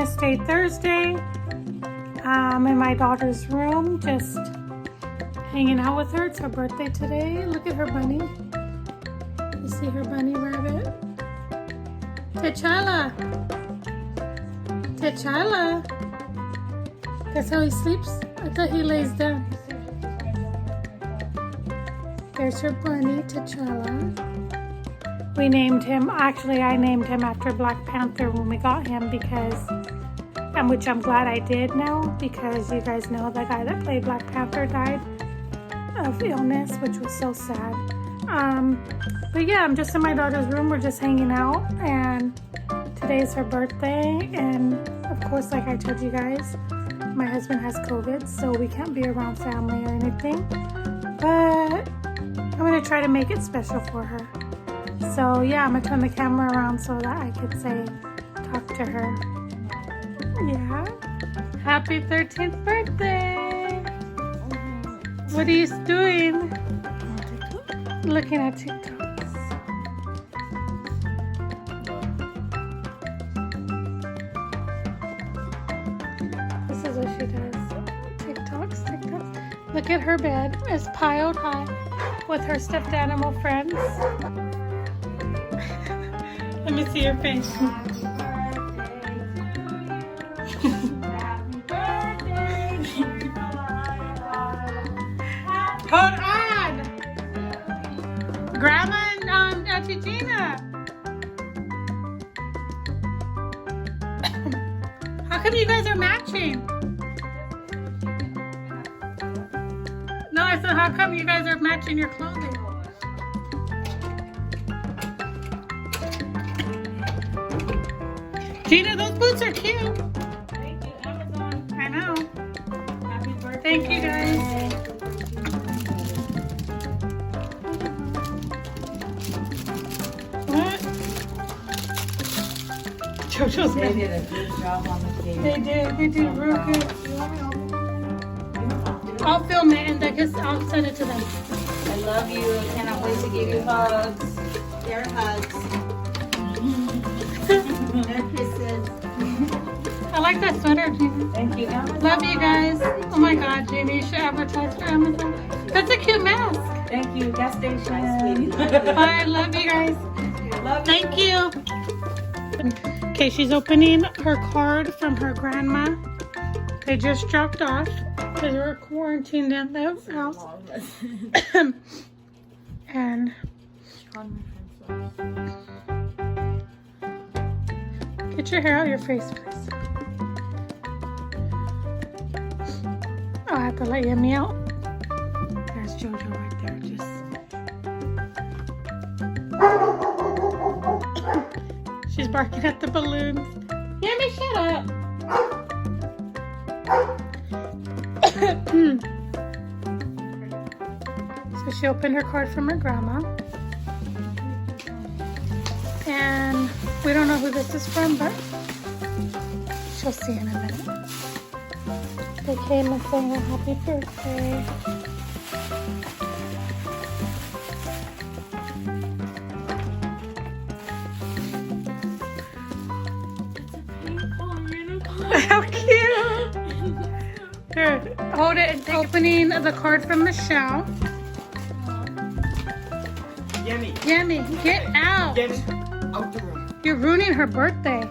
Vlogmas Day Thursday. I'm in my daughter's room, just hanging out with her. It's her birthday today. Look at her bunny. You see her bunny rabbit? T'Challa! T'Challa! That's how he sleeps? I thought he lays down. There's her bunny, T'Challa. We named him, actually I named him after Black Panther when we got him because, and which I'm glad I did now, because you guys know the guy that played Black Panther died of illness, which was so sad. But yeah, I'm just in my daughter's room, we're just hanging out, and today is her birthday, and of course, like I told you guys, my husband has COVID, so we can't be around family or anything, but I'm gonna try to make it special for her. So yeah, I'm gonna turn the camera around so that I could talk to her. Yeah. Happy 13th birthday! What are you doing? Looking at TikToks. This is what she does. TikToks. Look at her bed. It's piled high with her stuffed animal friends. Let me see your face. Hold on! Grandma and Auntie Gina. How come you guys are matching? No, I said how come you guys are matching your clothing? Gina, those boots are cute. Thank you, Amazon. I know. Happy birthday. Thank you, guys. What? JoJo's They did a good job on the cake. They did real good. I'll film it and I guess I'll send it to them. I love you. Cannot wait to give you hugs. Air hugs. Air kisses. I like that sweater, Gina. Thank you, Amazon. Love you guys. Oh my God, Jamie, you should advertise for Amazon. That's a cute mask. Thank you, gas station. I love you guys. Love Thank you. Okay, she's opening her card from her grandma. They just dropped off because we're quarantined in the house. And get your hair out of your face, please. I'll have to let Yummy out. There's JoJo right there. She's barking at the balloons. Yummy, shut up. So she opened her card from her grandma. And we don't know who this is from, but she'll see in a minute. They came and sang her happy birthday. How cute! Here, hold it. It's opening the card from Michelle. Yummy. Yummy, get out! Yummy. Out the room. You're ruining her birthday.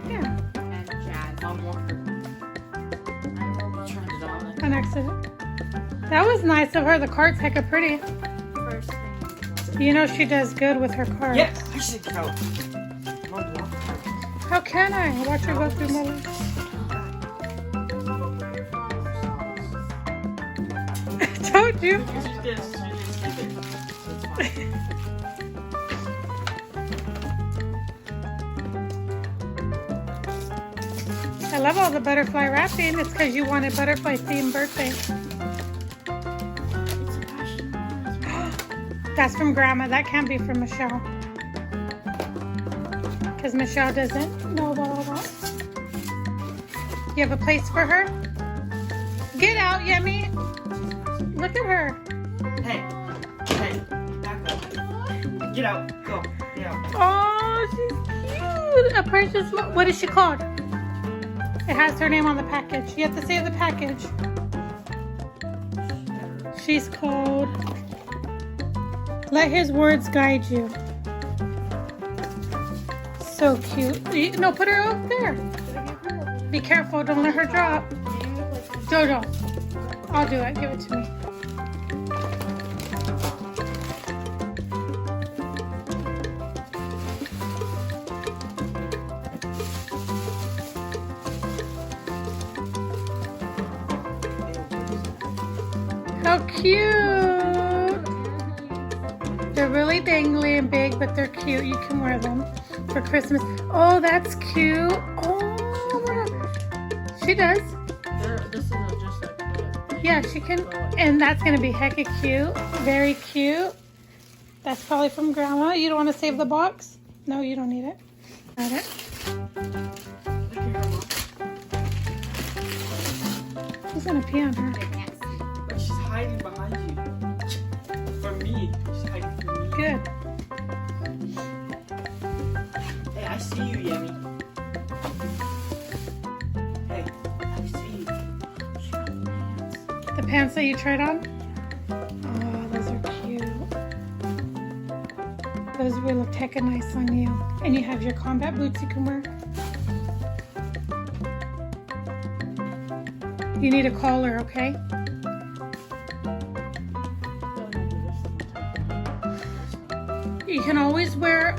Yeah, And Jazz. I turned it on. an accident. That was nice of her. The card's hecka pretty. First thing. You know she does good with her cards. Yes, I should go. How can I? Watch her go through my list. I told you. I love all the butterfly wrapping. It's because you wanted butterfly themed birthday. That's from Grandma. That can't be from Michelle. Because Michelle doesn't know about all that. You have a place for her? Get out, Yummy. Look at her. Hey, back up. Get out. Go. Get out. Oh, she's cute. Ooh, a precious. What is she called? It has her name on the package. You have to say the package. She's called Let His Words Guide You. So cute. No, put her up there. Be careful, don't let her drop. Jojo, I'll do it. Give it to me. How cute! They're really dangly and big, but they're cute. You can wear them for Christmas. Oh, that's cute. Oh, she does. This is just like that. Yeah, she can. And that's going to be hecka cute. Very cute. That's probably from Grandma. You don't want to save the box? No, you don't need it. Got it. Who's going to pee on her? She's hiding behind you. For me. She's hiding from me. Good. Hey, I see you, Yummy. Hey, I see you. The pants that you tried on? Oh, those are cute. Those will look hecka nice on you. And you have your combat boots you can wear. You need a collar, okay? You can always wear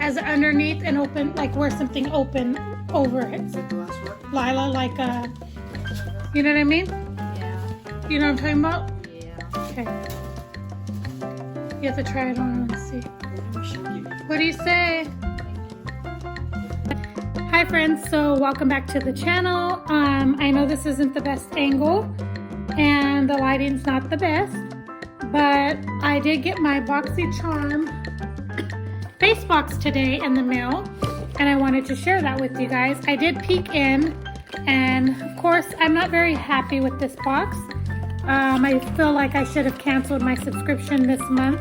as underneath and open, like wear something open over it. Lila, like you know what I mean? Yeah. You know what I'm talking about? Yeah. Okay. You have to try it on and see. What do you say? Hi friends, so welcome back to the channel. I know this isn't the best angle and the lighting's not the best, but I did get my Boxycharm face box today in the mail and I wanted to share that with you guys. I did peek in and of course I'm not very happy with this box. I feel like I should have canceled my subscription this month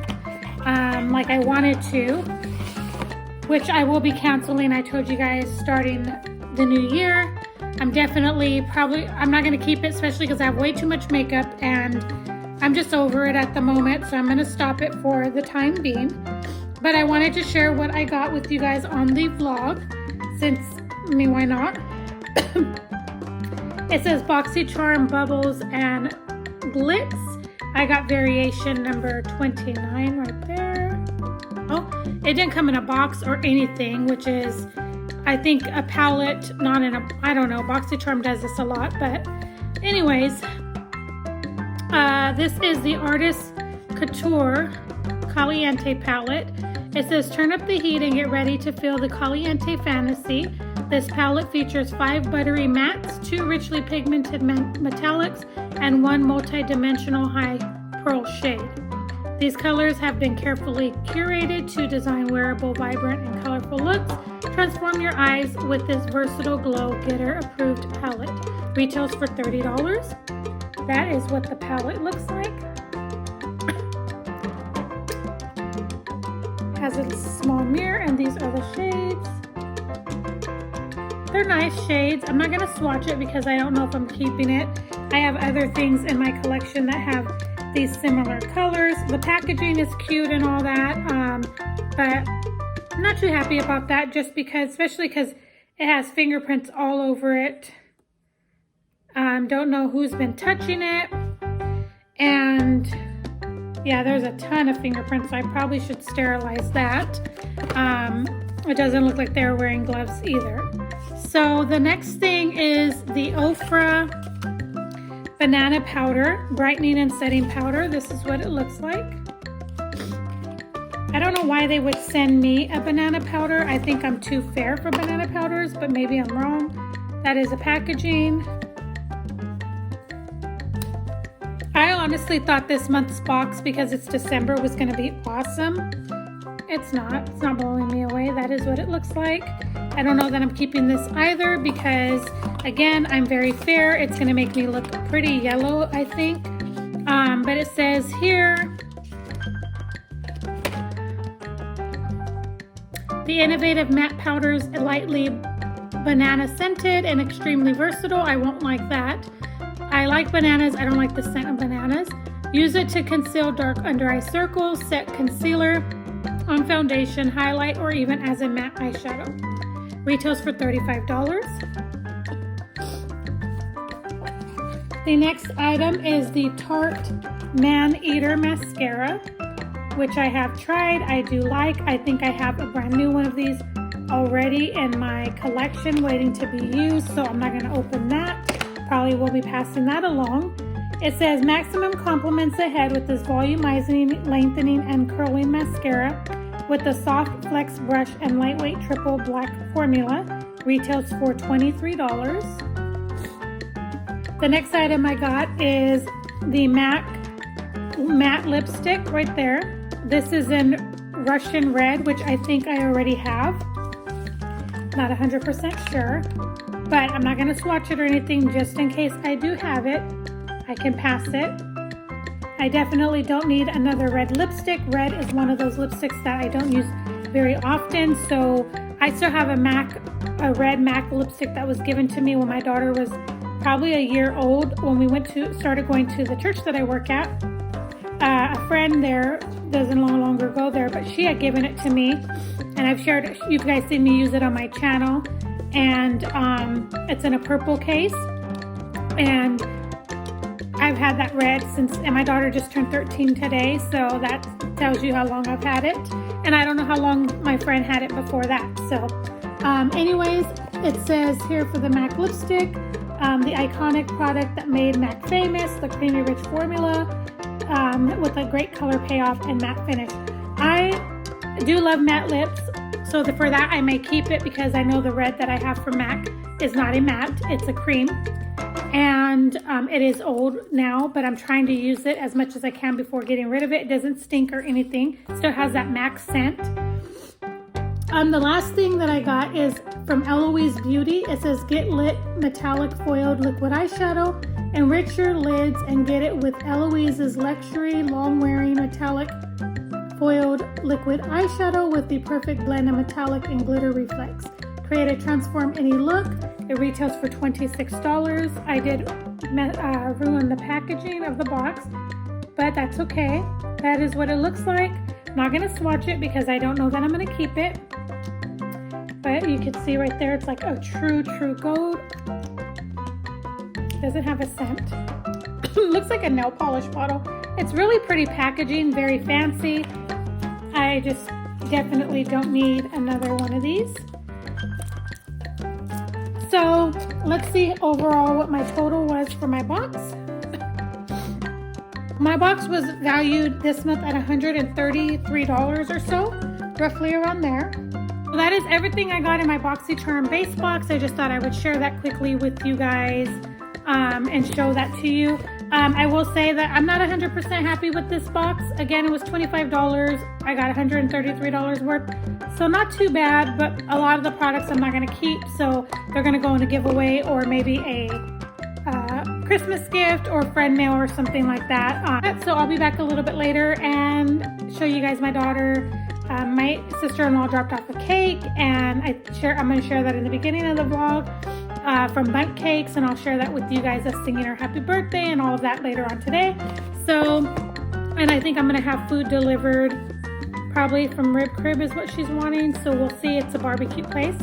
like I wanted to, which I will be canceling. I told you guys starting the new year. I'm not going to keep it, especially because I have way too much makeup and I'm just over it at the moment, so I'm going to stop it for the time being. But I wanted to share what I got with you guys on the vlog, since, I mean, why not? It says Boxycharm Bubbles and Glitz. I got variation number 29 right there. Oh, it didn't come in a box or anything, which is, I think, a palette, not in a, I don't know, Boxycharm does this a lot, but anyways, this is the Artist Couture Caliente palette. It says, turn up the heat and get ready to feel the Caliente fantasy. This palette features 5 buttery mattes, 2 richly pigmented metallics, and 1 multi-dimensional high pearl shade. These colors have been carefully curated to design wearable, vibrant, and colorful looks. Transform your eyes with this versatile Glow Getter approved palette. Retails for $30. That is what the palette looks like. Has a small mirror and these are the shades. They're nice shades. I'm not going to swatch it because I don't know if I'm keeping it. I have other things in my collection that have these similar colors. The packaging is cute and all that, but I'm not too happy about that, just because, especially because it has fingerprints all over it. Don't know who's been touching it, and yeah, there's a ton of fingerprints, so I probably should sterilize that. It doesn't look like they're wearing gloves either. So the next thing is the Ofra Banana Powder, Brightening and Setting Powder. This is what it looks like. I don't know why they would send me a banana powder. I think I'm too fair for banana powders, but maybe I'm wrong. That is the packaging. I honestly thought this month's box, because it's December, was going to be awesome. It's not. It's not blowing me away. That is what it looks like. I don't know that I'm keeping this either because, again, I'm very fair. It's going to make me look pretty yellow, I think. But it says here, The innovative matte powders, lightly banana scented and extremely versatile. I won't like that. I like bananas. I don't like the scent of bananas. Use it to conceal dark under eye circles, set concealer on foundation, highlight, or even as a matte eyeshadow. Retails for $35. The next item is the Tarte Man Eater Mascara, which I have tried. I do like. I think I have a brand new one of these already in my collection waiting to be used, so I'm not going to open that. Probably will be passing that along. It says maximum compliments ahead with this volumizing, lengthening, and curling mascara with a soft flex brush and lightweight triple black formula. Retails for $23. The next item I got is the MAC matte lipstick right there. This is in Russian red, which I think I already have. Not 100% sure, but I'm not going to swatch it or anything just in case I do have it. I can pass it. I definitely don't need another red lipstick. Red is one of those lipsticks that I don't use very often, so I still have a red MAC lipstick that was given to me when my daughter was probably a year old when we started going to the church that I work at. A friend there doesn't no longer go there, but she had given it to me, and I've shared it. You guys seen me use it on my channel, and it's in a purple case, and I've had that red since, and my daughter just turned 13 today, so that tells you how long I've had it, and I don't know how long my friend had it before that. So anyways, it says here for the MAC lipstick, the iconic product that made MAC famous, the creamy rich formula with a great color payoff and matte finish. I do love matte lips, so for that I may keep it because I know the red that I have from MAC is not a matte, it's a cream, and it is old now, but I'm trying to use it as much as I can before getting rid of it. It doesn't stink or anything, still has that MAC scent. The last thing that I got is from Eloise Beauty. It says get lit metallic foiled liquid eyeshadow. Enrich your lids and get it with Eloise's luxury long wearing metallic foiled liquid eyeshadow with the perfect blend of metallic and glitter reflex. Create a transform any look. It retails for $26. I did ruin the packaging of the box, but that's okay. That is what it looks like. I'm not going to swatch it because I don't know that I'm going to keep it. But you can see right there, it's like a true gold. Doesn't have a scent. Looks like a nail polish bottle. It's really pretty packaging, very fancy. I just definitely don't need another one of these. So let's see overall what my total was for my box. My box was valued this month at $133 or so, roughly around there. So that is everything I got in my Boxycharm base box. I just thought I would share that quickly with you guys and show that to you. I will say that I'm not 100% happy with this box. Again, it was $25. I got $133 worth. So not too bad, but a lot of the products I'm not going to keep. So they're going to go in a giveaway or maybe a Christmas gift or friend mail or something like that. So I'll be back a little bit later and show you guys my daughter. My sister-in-law dropped off a cake, and I'm going to share that in the beginning of the vlog from Bundt Cakes, and I'll share that with you guys, us singing her happy birthday and all of that later on today. So, and I think I'm going to have food delivered probably from Rib Crib is what she's wanting, so we'll see. It's a barbecue place.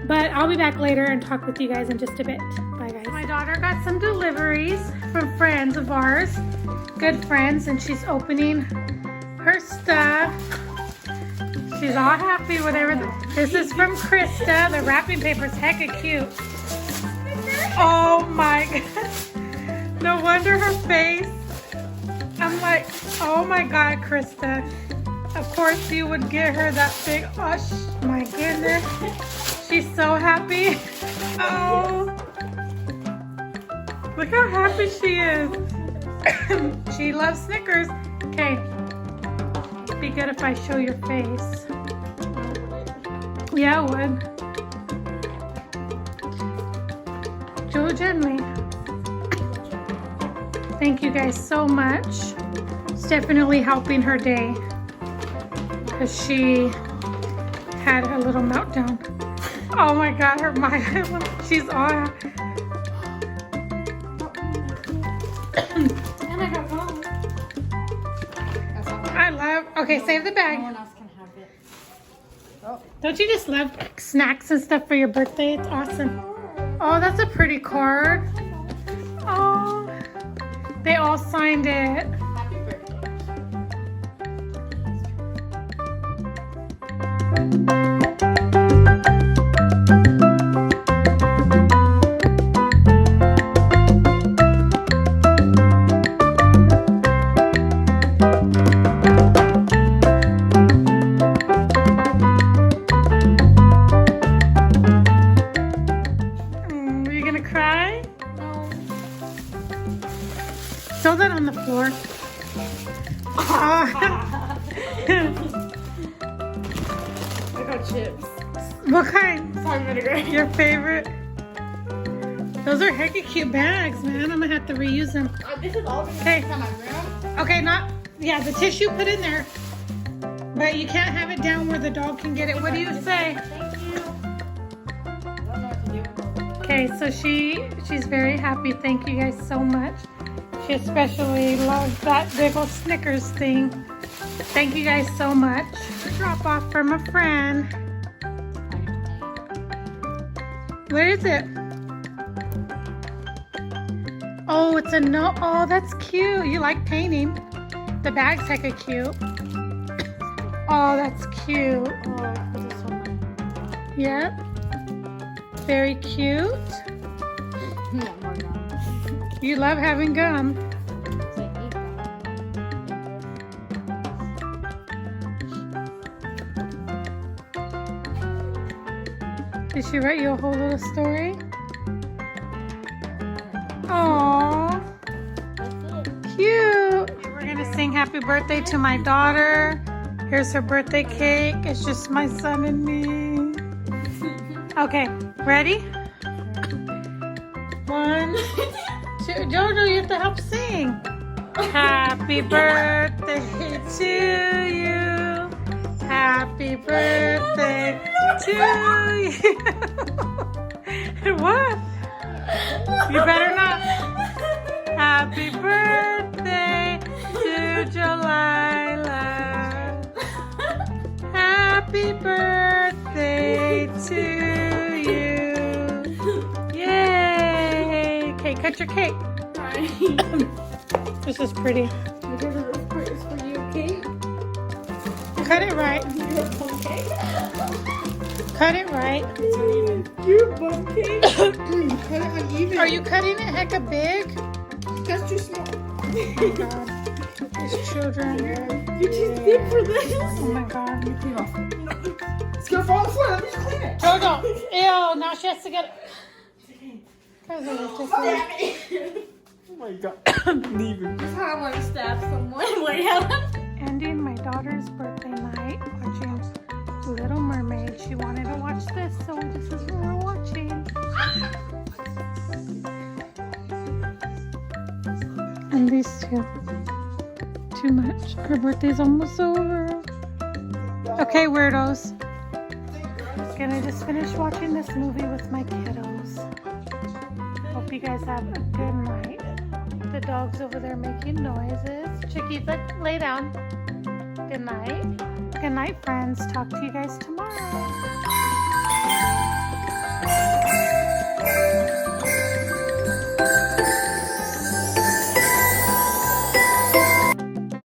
But I'll be back later and talk with you guys in just a bit. Bye, guys. My daughter got some deliveries from friends of ours, good friends, and she's opening her stuff. She's all happy with everything. This is from Krista. The wrapping paper's hecka cute. Oh my God. No wonder her face. I'm like, oh my God, Krista. Of course you would get her that big, oh my goodness. She's so happy. Oh. Look how happy she is. She loves Snickers. Okay. It'd be good if I show your face. Yeah, it would. Joe gently. Thank you guys so much. It's definitely helping her day because she had a little meltdown. Oh my God, her mind, she's on. And I got wrong. I love, okay, save the No bag. one else can have it. Oh. Don't you just love snacks and stuff for your birthday? It's awesome. Oh, that's a pretty card. Oh, they all signed it. Happy birthday. Are you gonna cry? No. Throw that on the floor. I got chips. What kind? Salt and vinegar. Your favorite? Those are hecky cute bags, man. I'm gonna have to reuse them. This is all gonna Okay. be in my room. Okay, not, yeah, the tissue put in there. But you can't have it down where the dog can get it. What do you say? Thank you. I don't know what to do with it. Okay, so she's very happy. Thank you guys so much. She especially loves that big old Snickers thing. Thank you guys so much. Drop off from a friend. Where is it? Oh, it's a no. Oh, that's cute. You like painting. The bag's hecka cute. Oh, that's cute. Oh, this is so nice. Yep. Very cute. No, more gum. You love having gum. So I ate that. Did she write you a whole little story? Aww, That's it. cute. We're gonna sing happy birthday to my daughter. Here's her birthday cake. It's just my son and me. Okay, ready? 1, 2, Jojo, you have to help sing. Happy birthday to you. Happy birthday to you. What? You better not. Happy birthday to Jalila. Happy birthday to you. Yay. Okay, cut your cake. This is pretty. Because of this part is for you, okay? Cut it right. Cut it right. You're bum cake. Cut it uneven. Are you cutting it hecka big? That's too small. Oh my God. These children. You're too thick for this. Oh my God. Clean off. It's gonna fall on the floor. Let me just clean it. Jojo. Ew, now she has to get it. Guys are ridiculous. Oh my God. Uneven. That's how I want to stab someone. Wait, Helen. Ending my daughter's birthday night watching Little Mermaid. She wanted to watch this, so this is what we're watching. And these two. Too much. Her birthday's almost over. Okay, weirdos. Gonna just finish watching this movie with my kiddos. Hope you guys have a good night. The dog's over there making noises. Chiquita, lay down. Good night. Good night, friends. Talk to you guys tomorrow.